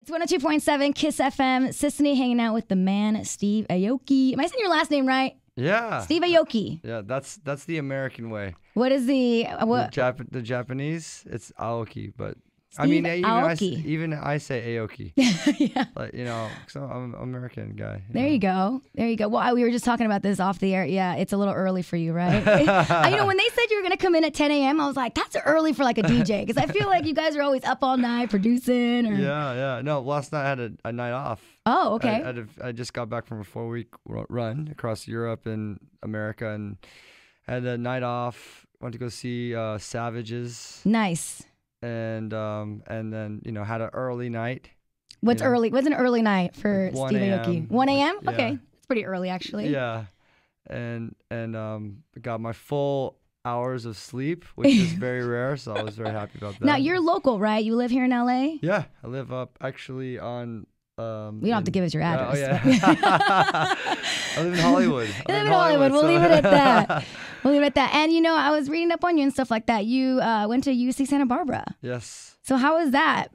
It's 102.7 KIIS-FM. Sisanie hanging out with the man, Steve Aoki. Am I saying your last name right? Yeah. Steve Aoki. Yeah, that's the American way. What is the... The Japanese, it's Aoki, but... Steve Aoki. Even I say Aoki. Yeah. Like, so I'm an American guy. There you go. Well, we were just talking about this off the air. Yeah, it's a little early for you, right? When they said you were going to come in at 10 a.m., I was like, that's early for like a DJ. Because I feel like you guys are always up all night producing. Or... Yeah. No, last night I had a night off. Oh, okay. I just got back from a 4-week run across Europe and America and had a night off. Went to go see Savages. Nice. And then had an early night. What's early? What's an early night for Steve Aoki? 1 a.m. Yeah. Okay, it's pretty early actually. Yeah, and got my full hours of sleep, which is very rare. So I was very happy about that. Now you're local, right? You live here in LA? Yeah, I live up actually on. We don't have to give us your address. Oh yeah. I live in Hollywood. You live in Hollywood. We'll leave it at that. And I was reading up on you and stuff like that. You went to UC Santa Barbara. Yes. So how was that?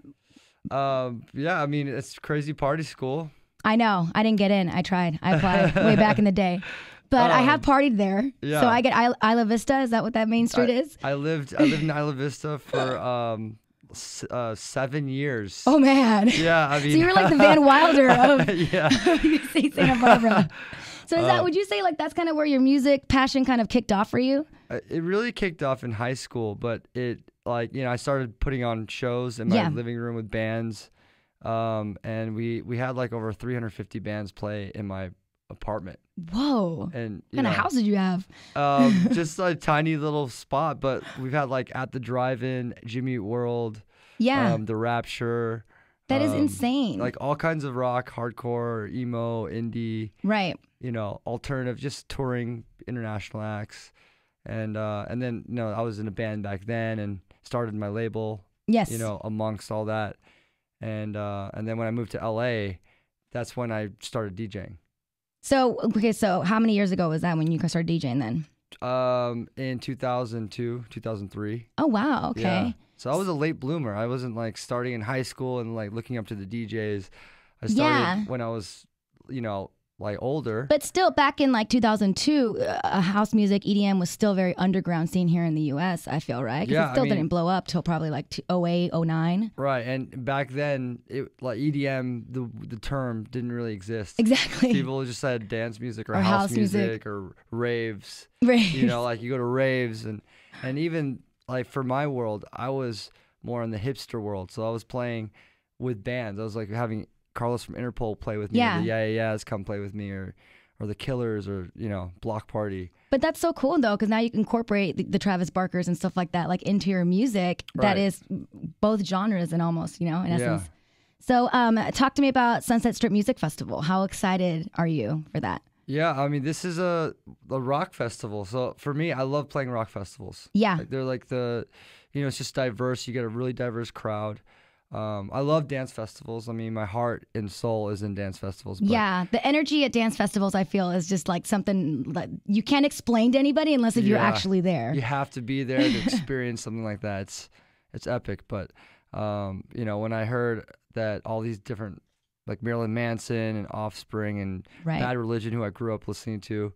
Yeah, I mean, it's crazy party school. I know. I didn't get in. I tried. I applied way back in the day. But I have partied there. Yeah. So I get Isla Vista. Is that what that main street is? I lived in Isla Vista for 7 years. Oh man. Yeah, I mean. So you were like the Van Wilder of UC Santa Barbara. So is that, would you say like that's kind of where your music passion kind of kicked off for you? It really kicked off in high school, but I started putting on shows in my living room with bands, and we had like over 350 bands play in my apartment. Whoa! And what kind of house did you have? Just a tiny little spot, but we've had like At the Drive-In, Jimmy Eat World, The Rapture. That is insane. Like all kinds of rock, hardcore, emo, indie. Right. Alternative, just touring international acts. And then, I was in a band back then and started my label. Yes. Amongst all that. And then when I moved to LA, that's when I started DJing. So how many years ago was that when you started DJing then? In 2002, 2003. Oh, wow. Okay. Yeah. So I was a late bloomer. I wasn't like starting in high school and like looking up to the DJs. I started when I was, like older. But still, back in like 2002, house music, EDM was still very underground scene here in the U.S., I feel, right? Because it still didn't blow up till probably like 08, 09. Right, and back then, EDM, the term didn't really exist. Exactly. People just said dance music or house music or raves. Raves. Like you go to raves and even like for my world, I was more in the hipster world. So I was playing with bands. I was like having Carlos from Interpol play with me. Yeah. Or the Yeah come play with me, or the Killers, or Block Party. But that's so cool though, because now you can incorporate the Travis Barkers and stuff like that, like into your music. Right. That is both genres and almost, in essence. So, talk to me about Sunset Strip Music Festival. How excited are you for that? Yeah, I mean, this is a rock festival. So for me, I love playing rock festivals. Yeah, like they're like it's just diverse. You get a really diverse crowd. I love dance festivals. I mean, my heart and soul is in dance festivals. But yeah, the energy at dance festivals, I feel, is just like something that you can't explain to anybody unless if you're actually there. You have to be there to experience something like that. It's epic. But when I heard that all these different, like Marilyn Manson and Offspring and Bad Religion, who I grew up listening to,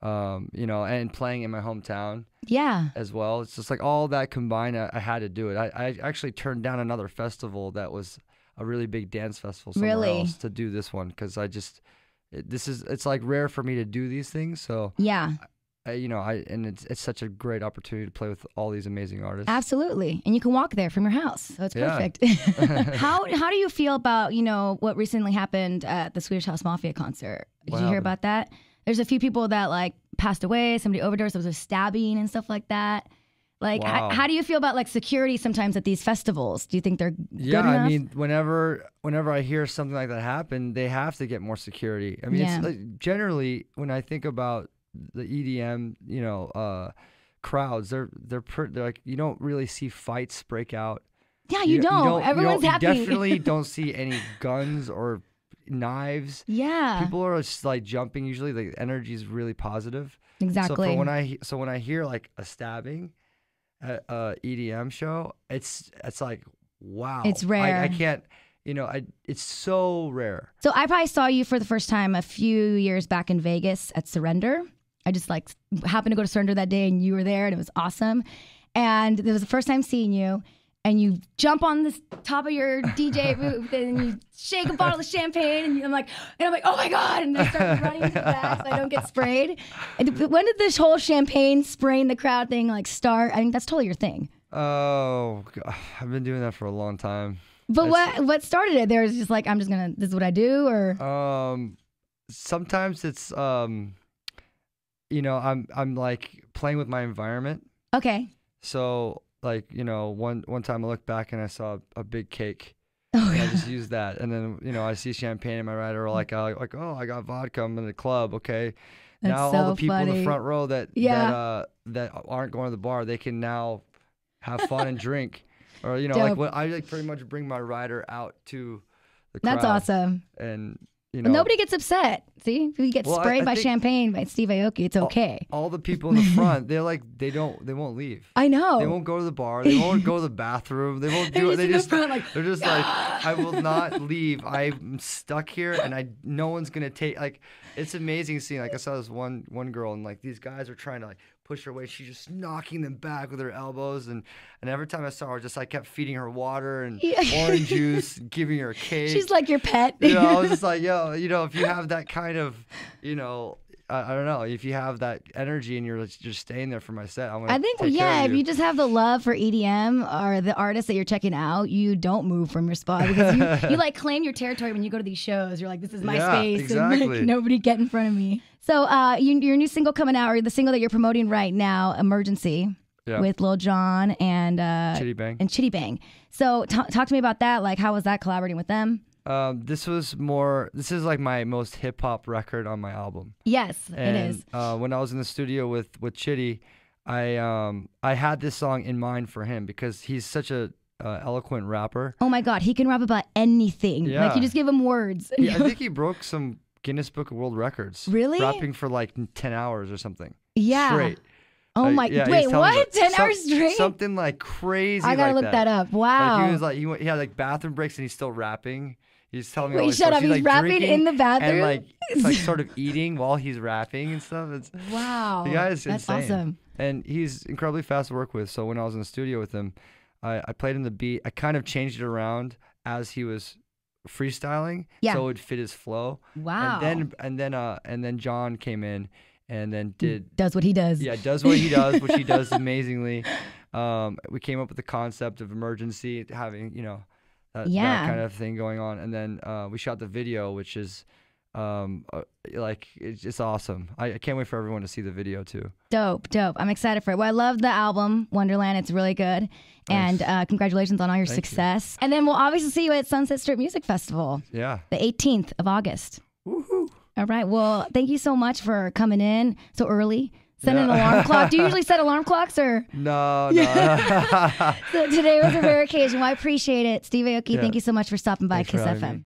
and playing in my hometown. Yeah. As well. It's just like all that combined, I had to do it. I actually turned down another festival that was a really big dance festival somewhere else to do this one, because it's like rare for me to do these things. So yeah. It's such a great opportunity to play with all these amazing artists. Absolutely. And you can walk there from your house. So it's perfect. How do you feel about, what recently happened at the Swedish House Mafia concert? Did you hear about that? There's a few people that like passed away, somebody overdosed, there was a stabbing and stuff like that. Like, how do you feel about like security sometimes at these festivals? Do you think they're good enough? I mean, whenever I hear something like that happen, they have to get more security. I mean, it's like, generally when I think about the EDM, crowds, they're like, you don't really see fights break out. Yeah, you don't. Everyone's happy. You definitely don't see any guns or knives. Yeah. People are just like jumping. Usually the energy is really positive. Exactly. So when I hear like a stabbing at a EDM show, it's like, wow. It's rare. I can't, it's so rare. So I probably saw you for the first time a few years back in Vegas at Surrender. I just like happened to go to Surrender that day and you were there and it was awesome. And it was the first time seeing you. And you jump on the top of your DJ booth and you shake a bottle of champagne and I'm like, oh my God. And I start running to the back so I don't get sprayed. And when did this whole champagne spraying the crowd thing like start? I think that's totally your thing. Oh, God. I've been doing that for a long time. But what started it? There was just like, this is what I do, or? Sometimes it's, I'm like playing with my environment. Okay. So like, one time I looked back and I saw a big cake. Oh, and yeah. I just used that. And then, I see champagne in my rider, or like, oh, I got vodka. I'm in the club. Okay. That's now so all the people funny. in the front row that aren't going to the bar, they can now have fun and drink. Or, like when I like pretty much bring my rider out to the crowd. That's awesome. And, But nobody gets upset. See, if you get sprayed by champagne by Steve Aoki, it's okay. All the people in the front, they're like, they won't leave. I know. They won't go to the bar. They won't go to the bathroom. They won't do it. They're just like, I will not leave. I'm stuck here, and no one's gonna take. Like, it's amazing seeing. Like, I saw this one girl, and like these guys are trying to like push her away. She's just knocking them back with her elbows, and every time I saw her, just I kept feeding her water and orange juice, giving her a cake. She's like your pet. I was just like, yo, if you have that kind of, I don't know, if you have that energy and you're just staying there for my set, I'm gonna I think, take care of if you just have the love for EDM or the artist that you're checking out, you don't move from your spot because you like claim your territory when you go to these shows. You're like, this is my space. Exactly. And like, nobody get in front of me. So your new single coming out, or the single that you're promoting right now, Emergency, with Lil Jon and Chitty Bang. So talk to me about that. Like, how was that collaborating with them? This is like my most hip hop record on my album. Yes, and, it is. When I was in the studio with Chitty, I had this song in mind for him because he's such a eloquent rapper. Oh my God, he can rap about anything. Yeah. Like, you just give him words. Yeah, I think he broke some Guinness Book of World Records. Really? Rapping for like 10 hours or something. Yeah. Straight. Oh my! Wait, what? 10 hours straight? Something like crazy. I gotta look that up. Wow. Like he had like bathroom breaks and he's still rapping. He's telling me. Wait, shut up! He's like rapping in the bathroom and like it's like sort of eating while he's rapping and stuff. Wow. The guy is That's insane. awesome. And he's incredibly fast to work with. So when I was in the studio with him, I played him the beat. I kind of changed it around as he was freestyling, so it would fit his flow. Wow. And then John came in and then does what he does. Yeah, does what he does, which he does amazingly. We came up with the concept of Emergency, having that kind of thing going on, and then we shot the video, which is like it's awesome. I can't wait for everyone to see the video too. Dope. I'm excited for it. Well, I love the album Wonderland. It's really good. Thanks. And congratulations on all your success. And then we'll obviously see you at Sunset Strip Music Festival. Yeah. The 18th of August. Woohoo. All right. Well, thank you so much for coming in so early. Set an alarm clock. Do you usually set alarm clocks or? No. So today was a rare occasion. Well, I appreciate it. Steve Aoki, thank you so much for stopping by KIIS-FM.